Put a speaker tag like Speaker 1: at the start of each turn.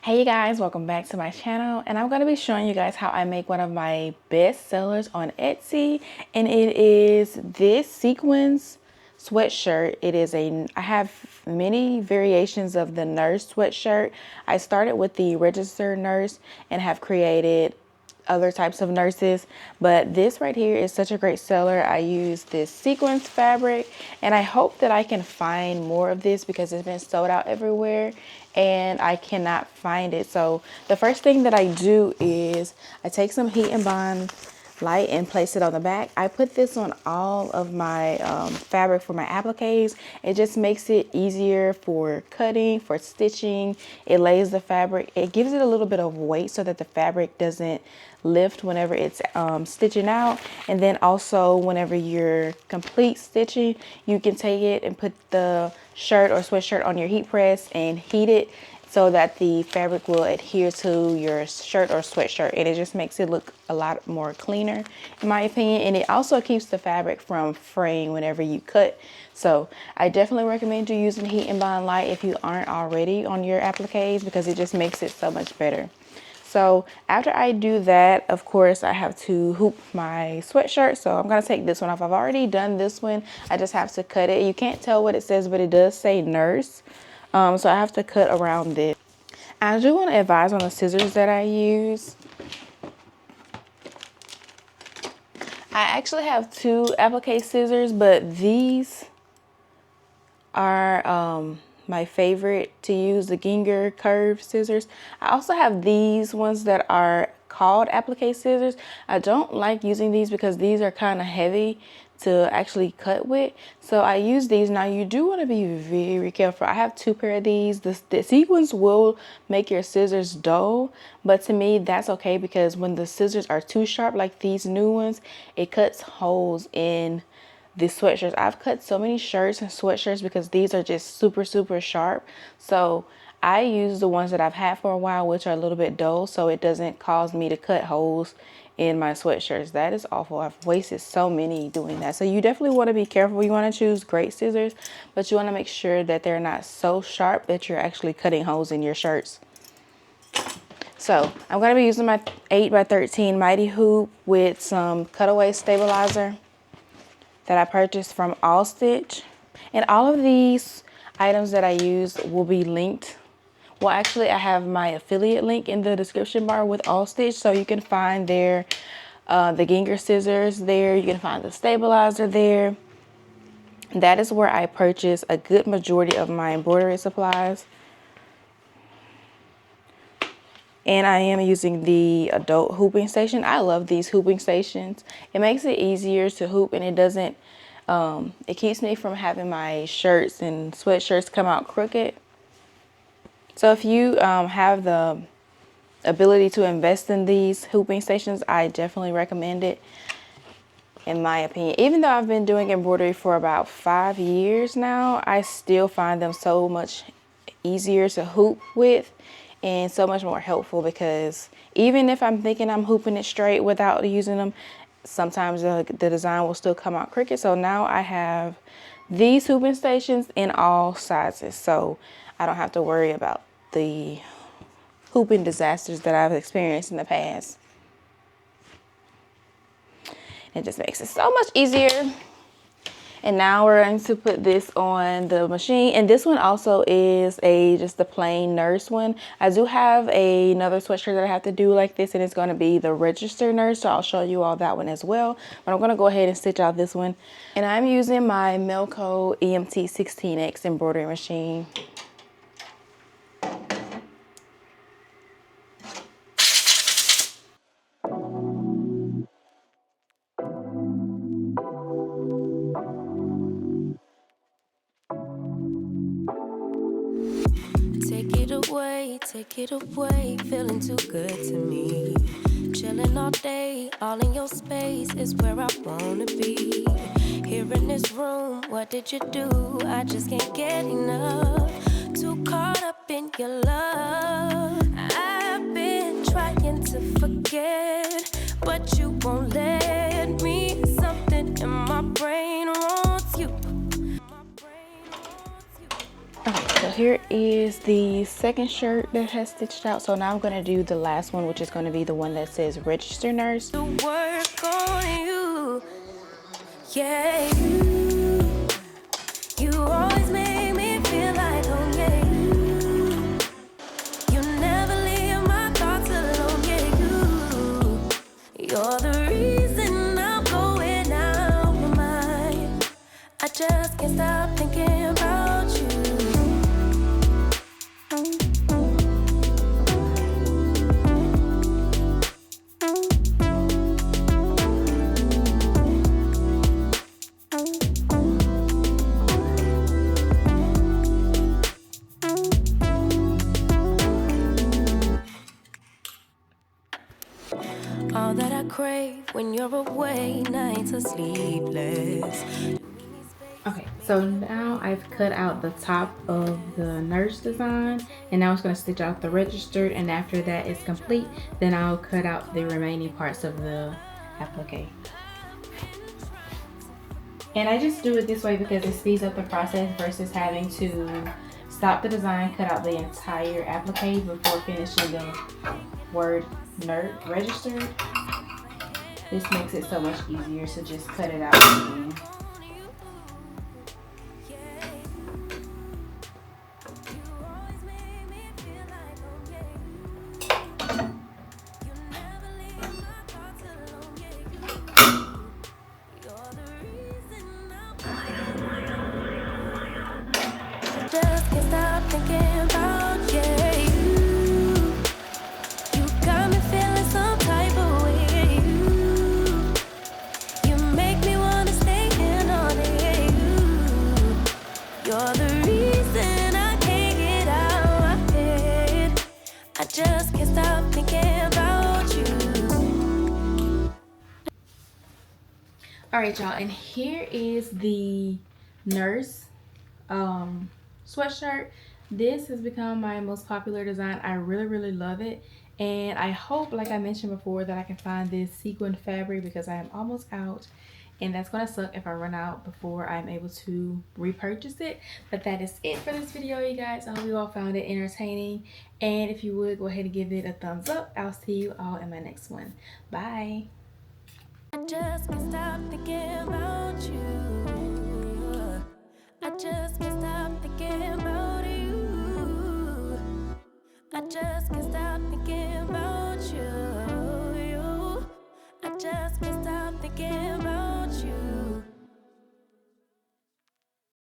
Speaker 1: Hey you guys, welcome back to my channel, and I'm going to be showing you guys how I make one of my best sellers on Etsy, and it is this sequins sweatshirt. I have many variations of the nurse sweatshirt. I started with the registered nurse and have created other types of nurses, but this right here is such a great seller. I use this sequins fabric, and I hope that I can find more of this because it's been sold out everywhere and I cannot find it. So the first thing that I do is I take some heat and bond light and place it on the back. I put this on all of my fabric for my appliques. It just makes it easier for cutting, for stitching. It lays the fabric. It gives it a little bit of weight so that the fabric doesn't lift whenever it's stitching out. And then also whenever you're complete stitching, you can take it and put the shirt or sweatshirt on your heat press and heat it so that the fabric will adhere to your shirt or sweatshirt, and it just makes it look a lot more cleaner in my opinion. And it also keeps the fabric from fraying whenever you cut. So I definitely recommend you using heat and bond light if you aren't already on your appliques, because it just makes it so much better. So after I do that, of course, I have to hoop my sweatshirt. So I'm gonna take this one off. I've already done this one. I just have to cut it. You can't tell what it says, but it does say nurse. So I have to cut around this. I do want to advise on the scissors that I use. I actually have two applique scissors, but these are my favorite to use, the Ginger curved scissors. I also have these ones that are called applique scissors. I don't like using these because these are kind of heavy to actually cut with, so I use these. Now you do want to be very careful. I have two pair of these. The sequins will make your scissors dull, but to me that's okay, because when the scissors are too sharp like these new ones, it cuts holes in the sweatshirts. I've cut so many shirts and sweatshirts because these are just super sharp. So I use the ones that I've had for a while, which are a little bit dull, so it doesn't cause me to cut holes in my sweatshirts. That is awful. I've wasted so many doing that. So you definitely want to be careful. You want to choose great scissors, but you want to make sure that they're not so sharp that you're actually cutting holes in your shirts. So I'm going to be using my 8x13 Mighty Hoop with some cutaway stabilizer that I purchased from All Stitch. And all of these items that I use will be linked. Well, actually, I have my affiliate link in the description bar with All Stitch, so you can find the Ginger scissors there. You can find the stabilizer there. That is where I purchase a good majority of my embroidery supplies. And I am using the adult hooping station. I love these hooping stations. It makes it easier to hoop, and it doesn't, it keeps me from having my shirts and sweatshirts come out crooked. So if you have the ability to invest in these hooping stations, I definitely recommend it, in my opinion. Even though I've been doing embroidery for about 5 years now, I still find them so much easier to hoop with and so much more helpful, because even if I'm thinking I'm hooping it straight without using them, sometimes the design will still come out crooked. So now I have these hooping stations in all sizes, so I don't have to worry about the hooping disasters that I've experienced in the past. It just makes it so much easier. And now we're going to put this on the machine. And this one also is just a plain nurse one. I do have another sweatshirt that I have to do like this, and it's going to be the registered nurse. So I'll show you all that one as well. But I'm going to go ahead and stitch out this one. And I'm using my Melco EMT 16X embroidery machine.
Speaker 2: Take it away, feeling too good to me. Chilling all day, all in your space is where I wanna be. Here in this room, what did you do? I just can't get enough. Too caught up in your love. I've been trying to forget, but you won't let me. Something in my brain wants you.
Speaker 1: Okay, so here is the second shirt that has stitched out. So now I'm going to do the last one, which is going to be the one that says register nurse.
Speaker 2: To work on you, yeah. You always make me feel like home, yeah. You never leave my thoughts alone, yeah. You're the reason I'm going out my mind. I just can't stop thinking about you. All that I crave when you're away, nights are sleepless.
Speaker 1: Okay, so now I've cut out the top of the nurse design, and now I'm just going to stitch out the registered, and after that is complete, then I'll cut out the remaining parts of the applique. And I just do it this way because it speeds up the process versus having to stop the design, cut out the entire applique before finishing the word registered. This makes it so much easier, so just cut it out again.
Speaker 2: Just can't stop thinking about you. You got me feeling some type of way. You make me wanna stay in all day. You're the reason I can't get out of my head. I just can't stop thinking about you.
Speaker 1: All right, y'all, and here is the nurse sweatshirt. This has become my most popular design. I really love it, and I hope, like I mentioned before, that I can find this sequin fabric because I am almost out, and that's gonna suck if I run out before I'm able to repurchase it. But that is it for this video, you guys. I hope you all found it entertaining, and if you would, go ahead and give it a thumbs up. I'll see you all in my next one. Bye.
Speaker 2: I just can't stop thinking about you. I just can't stop.